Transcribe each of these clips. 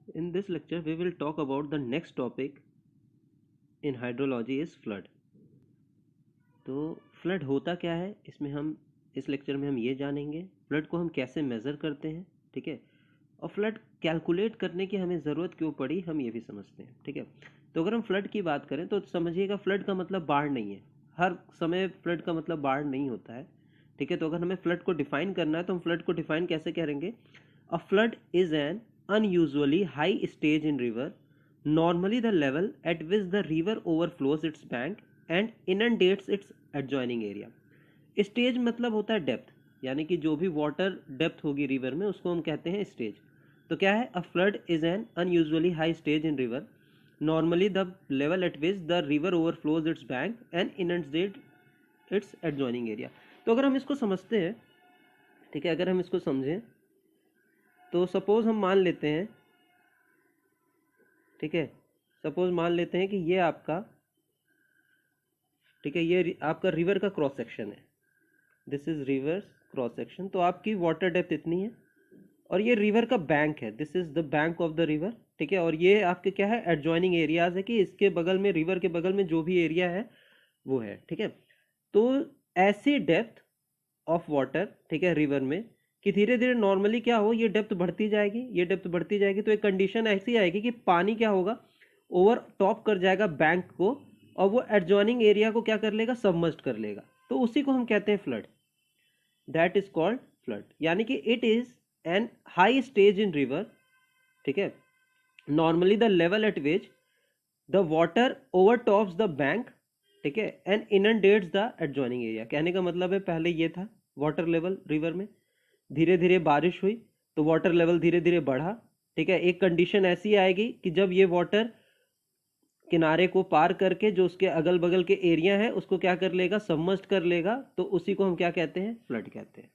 In this lecture, we will talk about the next topic in hydrology is flood. तो flood होता क्या है, इसमें हम इस लेक्चर में हम ये जानेंगे फ्लड को हम कैसे मेज़र करते हैं, ठीक है। और फ्लड कैलकुलेट करने की हमें ज़रूरत क्यों पड़ी, हम ये भी समझते हैं, ठीक है। तो अगर हम फ्लड की बात करें तो समझिएगा फ्लड का मतलब बाढ़ नहीं है, हर समय फ्लड का मतलब बाढ़ नहीं होता है, ठीक है। तो अगर हमें फ्लड को डिफाइन करना है तो हम फ्लड को डिफाइन कैसे करेंगे। अ flood is N unusually high stage in river, normally the level at which the river overflows its bank and inundates its adjoining area. Stage मतलब होता है डेप्थ, यानी कि जो भी वाटर डेप्थ होगी रिवर में उसको हम कहते हैं स्टेज। तो क्या है, अ flood is an unusually high stage in river, normally the level at which the river overflows its bank and inundate it's adjoining area. तो अगर हम इसको समझते हैं, ठीक है, अगर हम इसको समझें तो सपोज हम मान लेते हैं, ठीक है, सपोज मान लेते हैं कि ये आपका, ठीक है, ये आपका रिवर का क्रॉस सेक्शन है, this is river cross section. तो आपकी वाटर डेप्थ इतनी है और ये रिवर का बैंक है, this is the bank of the river, ठीक है। और ये आपके क्या है, एडजॉइनिंग एरियाज है कि इसके बगल में, रिवर के बगल में जो भी एरिया है वो है, ठीक है। तो ऐसी डेप्थ ऑफ वाटर, ठीक है, रिवर में कि धीरे धीरे नॉर्मली क्या हो, ये डेप्थ बढ़ती जाएगी, ये डेप्थ बढ़ती जाएगी, तो एक कंडीशन ऐसी आएगी कि पानी क्या होगा, ओवर टॉप कर जाएगा बैंक को और वो एडजॉइनिंग एरिया को क्या कर लेगा, सबमर्ज्ड कर लेगा। तो उसी को हम कहते हैं flood, that is called flood. यानी कि it is an high stage in river, ठीक है, normally the level at which the water over tops the bank, ठीक है, एंड इनंडेट्स द एडजॉइनिंग एरिया। कहने का मतलब है पहले ये था वाटर लेवल रिवर में, धीरे धीरे बारिश हुई तो वाटर लेवल धीरे धीरे बढ़ा, ठीक है। एक कंडीशन ऐसी आएगी कि जब ये वाटर किनारे को पार करके जो उसके अगल बगल के एरिया है उसको क्या कर लेगा, सबमर्ज्ड कर लेगा, तो उसी को हम क्या कहते हैं, फ्लड कहते हैं,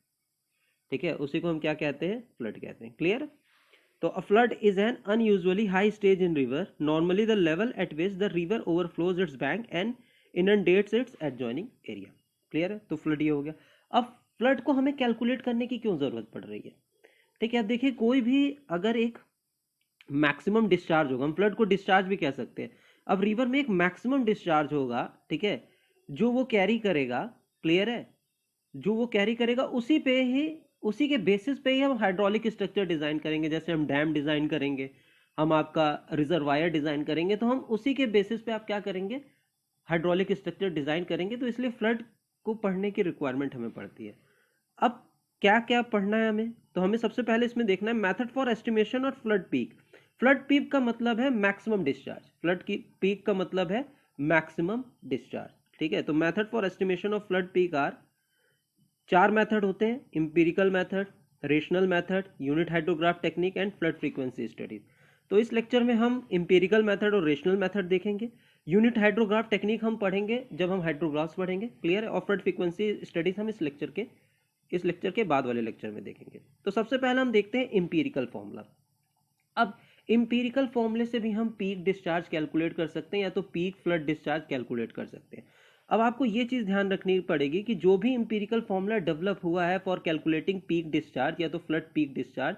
ठीक है, उसी को हम क्या कहते हैं, फ्लड कहते हैं। क्लियर। तो a flood is an unusually high stage in river, normally the level at which the river overflows its bank and inundates its adjoining area. Clear है, तो फ्लड ये हो गया। अब फ्लड को हमें कैलकुलेट करने की क्यों जरूरत पड़ रही है, ठीक है। अब देखिए, कोई भी अगर एक मैक्सिमम डिस्चार्ज होगा, हम फ्लड को डिस्चार्ज भी कह सकते हैं। अब रिवर में एक मैक्सिमम डिस्चार्ज होगा, ठीक है, जो वो कैरी करेगा, क्लियर है, जो वो कैरी करेगा उसी पे ही, उसी के बेसिस पे ही हम हाइड्रोलिक स्ट्रक्चर डिजाइन करेंगे। जैसे हम डैम डिजाइन करेंगे, हम आपका रिजर्वायर डिजाइन करेंगे, तो हम उसी के बेसिस पे आप क्या करेंगे, हाइड्रोलिक स्ट्रक्चर डिजाइन करेंगे। तो इसलिए फ्लड को पढ़ने की रिक्वायरमेंट हमें पड़ती है। अब क्या क्या पढ़ना है हमें, तो हमें सबसे पहले इसमें देखना है मेथड फॉर एस्टिमेशन और फ्लड पीक। फ्लड पीक का मतलब है मैक्सिमम डिस्चार्ज, फ्लड की पीक का मतलब है मैक्सिमम डिस्चार्ज, ठीक है। तो method for estimation of flood peak are, चार मेथड होते हैं, empirical method, rational method, unit hydrograph technique and flood frequency studies. तो इस लेक्चर में हम इंपीरिकल मेथड और रेशनल मेथड देखेंगे, यूनिट हाइड्रोग्राफ टेक्निक हम पढ़ेंगे जब हम हाइड्रोग्राफ्स पढ़ेंगे, क्लियर है, और फ्लड फ्रीक्वेंसी स्टडीज हम इस लेक्चर के बाद वाले लेक्चर में देखेंगे। तो सबसे पहले हम देखते हैं इंपीरिकल फॉर्मूला। अब इंपीरिकल फॉर्मूले से भी हम पीक डिस्चार्ज कैलकुलेट कर सकते हैं या तो पीक फ्लड डिस्चार्ज कैलकुलेट कर सकते हैं। अब आपको ये चीज़ ध्यान रखनी पड़ेगी कि जो भी इंपीरिकल फॉर्मूला डेवलप हुआ है फॉर कैलकुलेटिंग पीक डिस्चार्ज या तो फ्लड पीक डिस्चार्ज,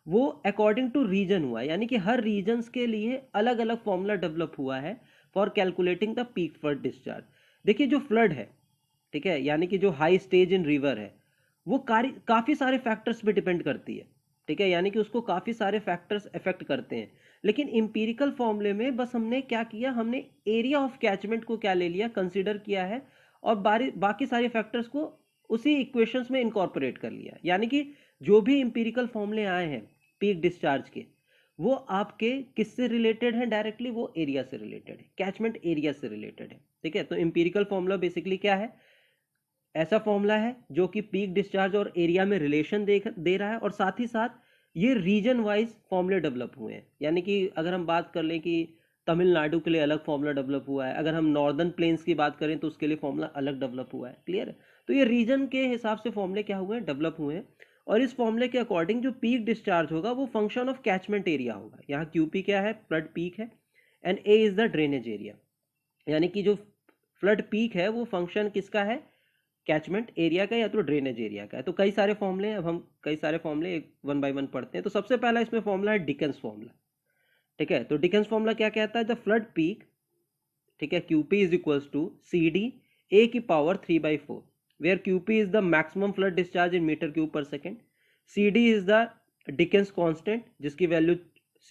वो अकॉर्डिंग टू रीजन हुआ है, यानी कि हर रीजन्स के लिए अलग अलग फॉर्मूला डेवलप हुआ है for calculating the peak flood discharge. देखिए, जो फ्लड है, ठीक है, यानी कि जो हाई स्टेज इन रिवर है, वो काफ़ी सारे फैक्टर्स पे डिपेंड करती है, ठीक है, यानी कि उसको काफ़ी सारे फैक्टर्स अफेक्ट करते हैं। लेकिन इंपीरिकल फॉर्मूले में बस हमने क्या किया, हमने एरिया ऑफ कैचमेंट को क्या ले लिया, कंसीडर किया है, और बाकी सारे फैक्टर्स को उसी इक्वेशंस में इनकॉर्पोरेट कर लिया। यानी कि जो भी इंपीरिकल फॉर्मूले आए हैं पीक डिस्चार्ज के, वो आपके किससे रिलेटेड है, डायरेक्टली वो एरिया से रिलेटेड है, कैचमेंट एरिया से रिलेटेड है, ठीक है। तो इंपीरिकल फॉर्मूला बेसिकली क्या है, ऐसा फॉर्मूला है जो कि पीक डिस्चार्ज और एरिया में रिलेशन दे रहा है, और साथ ही साथ ये रीजन वाइज फॉर्मूले डेवलप हुए हैं। यानी कि अगर हम बात कर लें कि तमिलनाडु के लिए अलग फॉर्मूला डेवलप हुआ है, अगर हम नॉर्दर्न प्लेन्स की बात करें तो उसके लिए फॉर्मूला अलग डेवलप हुआ है, क्लियर है। तो ये रीजन के हिसाब से फॉर्मूले क्या हुए हैं, डेवलप हुए हैं, और इस फॉर्मूले के अकॉर्डिंग जो पीक डिस्चार्ज होगा वो फंक्शन ऑफ कैचमेंट एरिया होगा। यहाँ क्यूपी क्या है, फ्लड पीक है, and A is the drainage area. यानी कि जो फ्लड पीक है वो फंक्शन किसका है, कैचमेंट एरिया का या तो ड्रेनेज एरिया का है। तो कई सारे फॉर्मूले हैं, अब हम कई सारे फॉर्मूले वन बाय वन पढ़ते हैं। तो सबसे पहला इसमें फॉर्मूला है डिकेंस फॉर्मूला, ठीक है, तो डिकेंस फॉर्मूला क्या कहता है, द फ्लड पीक, ठीक है, QP is equals to CD A की power 3/4, where QP is the maximum flood discharge in metre cube पर second, CD is the Dickens constant जिसकी वैल्यू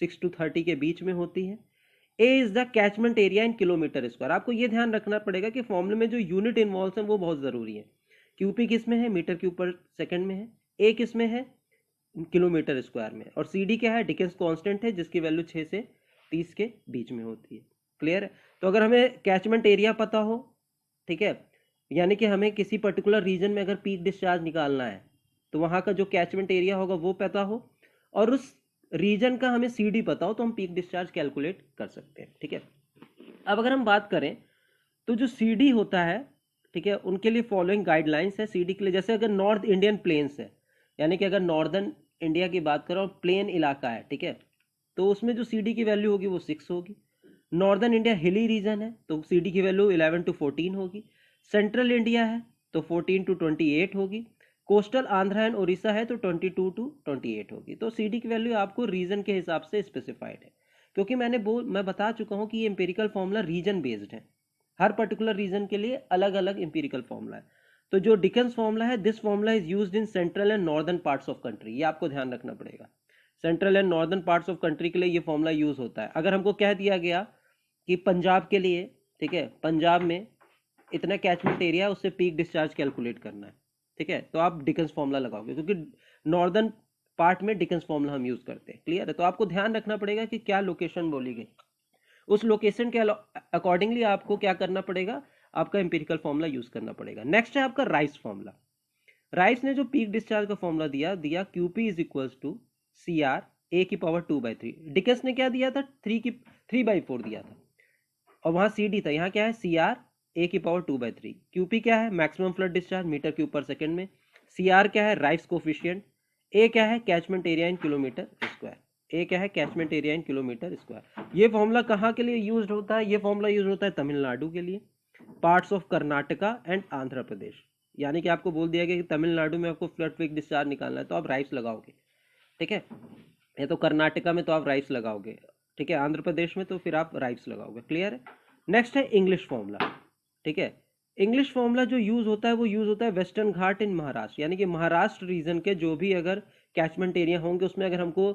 6 to 30 के बीच में होती है, A is the catchment area in kilometre square. आपको ये ध्यान रखना पड़ेगा कि फॉर्मूले में जो यूनिट इन्वॉल्व है वो बहुत जरूरी है। QP किस में है, मीटर क्यूब पर सेकेंड में है, A किस में है, किलोमीटर स्क्वायर में, और CD क्या है, डिकेंस कांस्टेंट है जिसकी वैल्यू 6 से 30 के बीच में होती है। क्लियर है, तो अगर हमें कैचमेंट एरिया पता हो, ठीक है, यानी कि हमें किसी पर्टिकुलर रीजन में अगर पीक डिस्चार्ज निकालना है तो वहाँ का जो कैचमेंट एरिया होगा वो पता हो, और उस रीजन का हमें CD पता हो, तो हम पीक डिस्चार्ज कैलकुलेट कर सकते हैं। ठीक है, अब अगर हम बात करें तो जो CD होता है, ठीक है, उनके लिए फॉलोइंग गाइडलाइंस है CD के लिए। जैसे अगर नॉर्थ इंडियन प्लेन्स है, यानी कि अगर नॉर्दर्न इंडिया की बात करो, प्लेन इलाका है, ठीक है, तो उसमें जो CD की वैल्यू होगी वो 6 होगी। नॉर्दर्न इंडिया हिली रीजन है तो CD की वैल्यू 11 to 14 होगी। सेंट्रल इंडिया है तो 14 to 28 होगी। कोस्टल आंध्रा एंड उड़ीसा है तो 22 to 28 होगी। तो CD की वैल्यू आपको रीजन के हिसाब से स्पेसिफाइड है, क्योंकि मैं बता चुका हूँ कि ये एम्पिरिकल फॉर्मूला रीजन बेस्ड है, हर पर्टिकुलर रीजन के लिए अलग अलग एम्पिरिकल फॉर्मूला है। तो जो डिकेंस फॉर्मूला है, this formula is used in central and northern parts of country, ये आपको ध्यान रखना पड़ेगा। Central and northern parts of country के लिए ये फॉर्मूला यूज होता है। अगर हमको कह दिया गया कि पंजाब के लिए, ठीक है, पंजाब में इतना कैचमेंट एरिया, उससे पीक डिस्चार्ज कैलकुलेट करना है, ठीक है, तो आप डिकेंस फॉर्मूला लगाओगे, क्योंकि नॉर्दर्न पार्ट में डिकेंस फॉर्मूला हम यूज करते हैं। क्लियर है, तो आपको ध्यान रखना पड़ेगा कि क्या लोकेशन बोली गई, उस लोकेशन के अकॉर्डिंगली आपको क्या करना पड़ेगा, आपका एम्पिरिकल फॉर्मूला यूज करना पड़ेगा। नेक्स्ट है आपका राइस फॉर्मूला। राइस ने जो पीक डिस्चार्ज का फॉर्मूला दिया QP is equals to CR A की पावर 2/3। डिकेंस ने क्या दिया था, 3/4 दिया था, और वहां CD था, यहाँ क्या है, CR A की पावर 2/3। QP क्या है, maximum flood discharge metre cube पर सेकेंड में। CR क्या है, राइस कोफिशियंट। A क्या है, catchment area in kilometre square. A क्या है, catchment area in kilometre square. ये फॉर्मूला कहाँ के लिए यूज होता है, ये फॉर्मूला यूज होता है तमिलनाडु के लिए, parts of Karnataka and Andhra Pradesh. यानी कि आपको बोल दिया गया कि तमिलनाडु में आपको फ्लड पीक डिस्चार्ज निकालना है तो आप राइस लगाओगे, ठीक है, या तो कर्नाटका में तो आप राइस लगाओगे, ठीक है, आंध्र प्रदेश में तो फिर आप राइस लगाओगे। क्लियर है, नेक्स्ट है इंग्लिश फॉर्मूला। ठीक है, इंग्लिश फॉर्मूला जो यूज होता है वो यूज होता है वेस्टर्न घाट इन महाराष्ट्र, यानी कि महाराष्ट्र रीजन के जो भी अगर कैचमेंट एरिया होंगे उसमें अगर हमको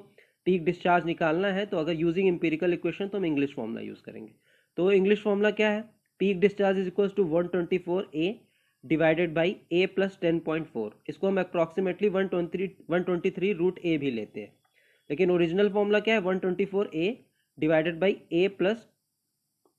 पीक डिस्चार्ज निकालना है तो अगर यूजिंग एम्पिरिकल इक्वेशन तो हम इंग्लिश फॉर्मूला यूज करेंगे। तो इंग्लिश फॉर्मूला क्या है, peak discharge is equal to 124A divided by A plus 10.4। इसको हम अप्रॉक्सीमेटली 123 √A भी लेते हैं, लेकिन ओरिजिनल फॉर्मूला क्या है, 124A divided by A plus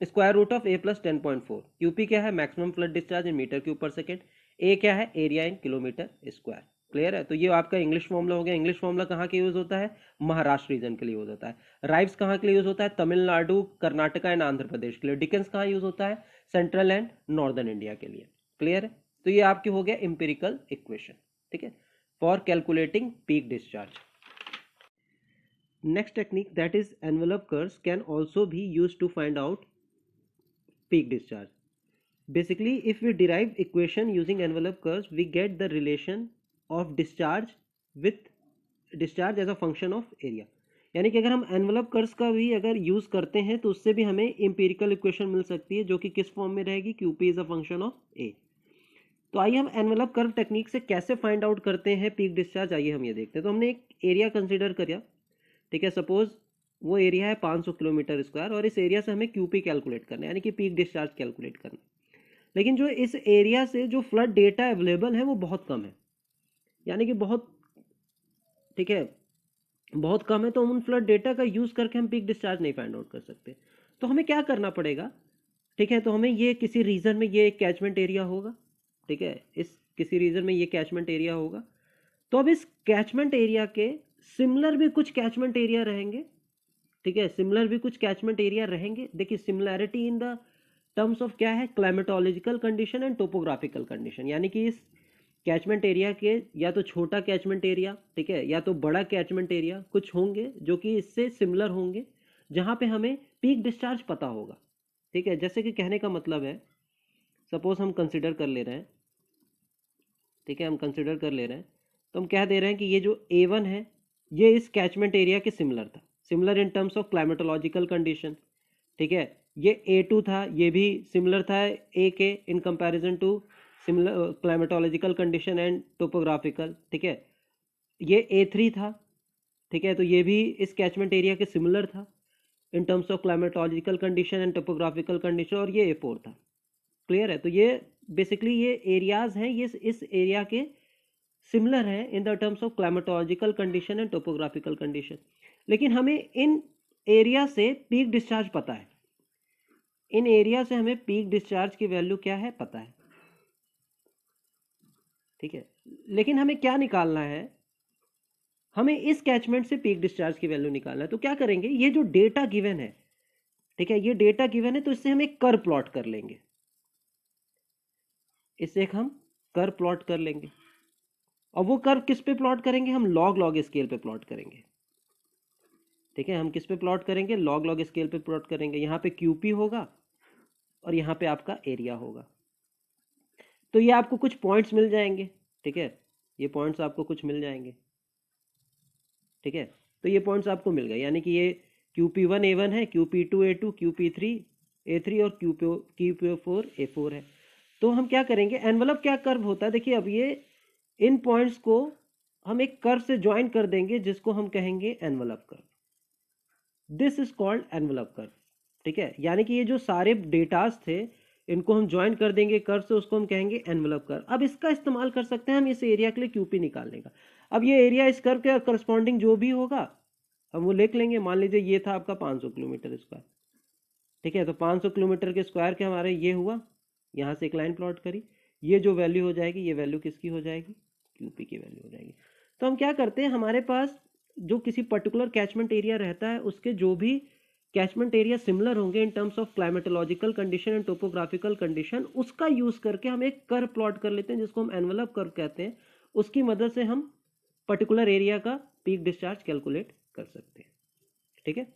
square root of A plus 10.4। QP क्या है, maximum flood discharge in metre cube पर सेकेंड। A क्या है, area in kilometre square. Clear है, तो ये आपका इंग्लिश फॉर्मूला हो गया। इंग्लिश फॉर्मूला कहाँ के यूज होता है, महाराष्ट्र रीजन के लिए यूज होता है। राइव्स कहाँ के लिए यूज होता है, तमिलनाडु, कर्नाटका एंड आंध्र प्रदेश के लिए। डिकेंस कहाँ यूज होता है, सेंट्रल एंड नॉर्दर्न इंडिया के लिए। क्लियर है, तो ये आपके हो गया इंपेरिकल इक्वेशन, ठीक है, for calculating peak discharge. Next technique, that is envelope curves, can also be used to find out peak discharge. Basically, if we derive equation using envelope curves, we get the relation of discharge with discharge as a function of area. यानी कि अगर हम envelope curves का भी अगर use करते हैं तो उससे भी हमें इंपेरिकल इक्वेशन मिल सकती है, जो कि किस फॉर्म में रहेगी, QP is a function of A। तो आइए हम एनवलप कर्व टेक्निक से कैसे फाइंड आउट करते हैं पीक डिस्चार्ज, आइए हम ये देखते हैं। तो हमने एक एरिया कंसिडर किया, ठीक है, सपोज वो एरिया है 500 किलोमीटर स्क्वायर, और इस एरिया से हमें QP कैलकुलेट करना है, यानी कि पीक डिस्चार्ज कैलकुलेट करना है। लेकिन जो इस एरिया से जो फ्लड डेटा अवेलेबल है वो बहुत कम है, यानी कि बहुत, ठीक है, बहुत कम है, तो उन फ्लड डेटा का यूज करके हम पीक डिस्चार्ज नहीं फाइंड आउट कर सकते। तो हमें क्या करना पड़ेगा, ठीक है, तो हमें ये किसी रीजन में ये एक कैचमेंट एरिया होगा, ठीक है, इस किसी रीजन में ये कैचमेंट एरिया होगा। तो अब इस कैचमेंट एरिया के सिमिलर भी कुछ कैचमेंट एरिया रहेंगे, ठीक है, सिमिलर भी कुछ कैचमेंट एरिया रहेंगे। देखिए, similarity in the terms of क्या है, climatological condition and topographical condition, यानी कि इस कैचमेंट एरिया के या तो छोटा कैचमेंट एरिया, ठीक है, या तो बड़ा कैचमेंट एरिया कुछ होंगे जो कि इससे सिमिलर होंगे, जहां पे हमें पीक डिस्चार्ज पता होगा, ठीक है। जैसे कि कहने का मतलब है, सपोज हम कंसिडर कर ले रहे हैं, ठीक है, हम कंसिडर कर ले रहे हैं, तो हम कह दे रहे हैं कि ये जो A1 है ये इस कैचमेंट एरिया के सिमिलर था, similar in terms of climatological condition, ठीक है। ये A2 था, ये भी सिमिलर था A के in comparison to similar climatological condition and topographical, ठीक है। ये A3 था, ठीक है, तो ये भी इस कैचमेंट एरिया के सिमिलर था in terms of climatological condition and topographical condition, और ये A4 था। क्लियर है? तो ये बेसिकली ये एरियाज हैं, ये इस एरिया के सिमिलर है in the terms of climatological condition and topographical condition. लेकिन हमें इन एरिया से पीक डिस्चार्ज पता है, इन एरिया से हमें पीक डिस्चार्ज की वैल्यू क्या है पता है, ठीक है। लेकिन हमें क्या निकालना है, हमें इस कैचमेंट से पीक डिस्चार्ज की वैल्यू निकालना है। तो क्या करेंगे, ये जो डेटा गिवन है, ठीक है, ये डेटा गिवन है, तो इससे हम एक कर्व प्लॉट कर लेंगे, इससे एक हम कर्व प्लॉट कर लेंगे। और वो कर्व किस पे प्लॉट करेंगे, हम लॉग लॉग स्केल पे प्लॉट करेंगे, ठीक है। हम किस पे प्लॉट करेंगे, लॉग लॉग स्केल पे प्लॉट करेंगे। यहाँ पे QP होगा और यहाँ पे आपका एरिया होगा। तो ये आपको कुछ पॉइंट्स मिल जाएंगे, ठीक है, ये पॉइंट्स आपको कुछ मिल जाएंगे, ठीक है। तो ये पॉइंट्स आपको मिल गए, यानी कि ये QP1 A1 है, QP2 A2, QP3 A3 और QP4 A4 है। तो हम क्या करेंगे, एनवलप क्या कर्व होता है, देखिए अब ये इन पॉइंट्स को हम एक कर्व से ज्वाइन कर देंगे जिसको हम कहेंगे envelope curve. This is called envelope curve, ठीक है। यानी कि ये जो सारे डेटास थे इनको हम ज्वाइन कर देंगे कर्व से, उसको हम कहेंगे एनवलप कर्व। अब इसका इस्तेमाल कर सकते हैं हम इस एरिया के लिए QP निकालने का। अब ये एरिया इस कर्व के करस्पॉन्डिंग जो भी होगा हम वो लिख लेंगे। मान लीजिए ये था आपका 500 किलोमीटर स्क्वायर, ठीक है। तो 500 किलोमीटर के स्क्वायर के हमारे ये हुआ, यहाँ से एक लाइन प्लॉट करी, ये जो वैल्यू हो जाएगी, ये वैल्यू किसकी हो जाएगी, QP की वैल्यू हो जाएगी। तो हम क्या करते हैं, हमारे पास जो किसी पर्टिकुलर कैचमेंट एरिया रहता है उसके जो भी कैचमेंट एरिया सिमिलर होंगे in terms of climatological condition and topographical condition, उसका यूज करके हम एक कर्व प्लॉट कर लेते हैं जिसको हम एनवलप कर्व कहते हैं। उसकी मदद से हम पर्टिकुलर एरिया का पीक डिस्चार्ज कैलकुलेट कर सकते हैं, ठीक है।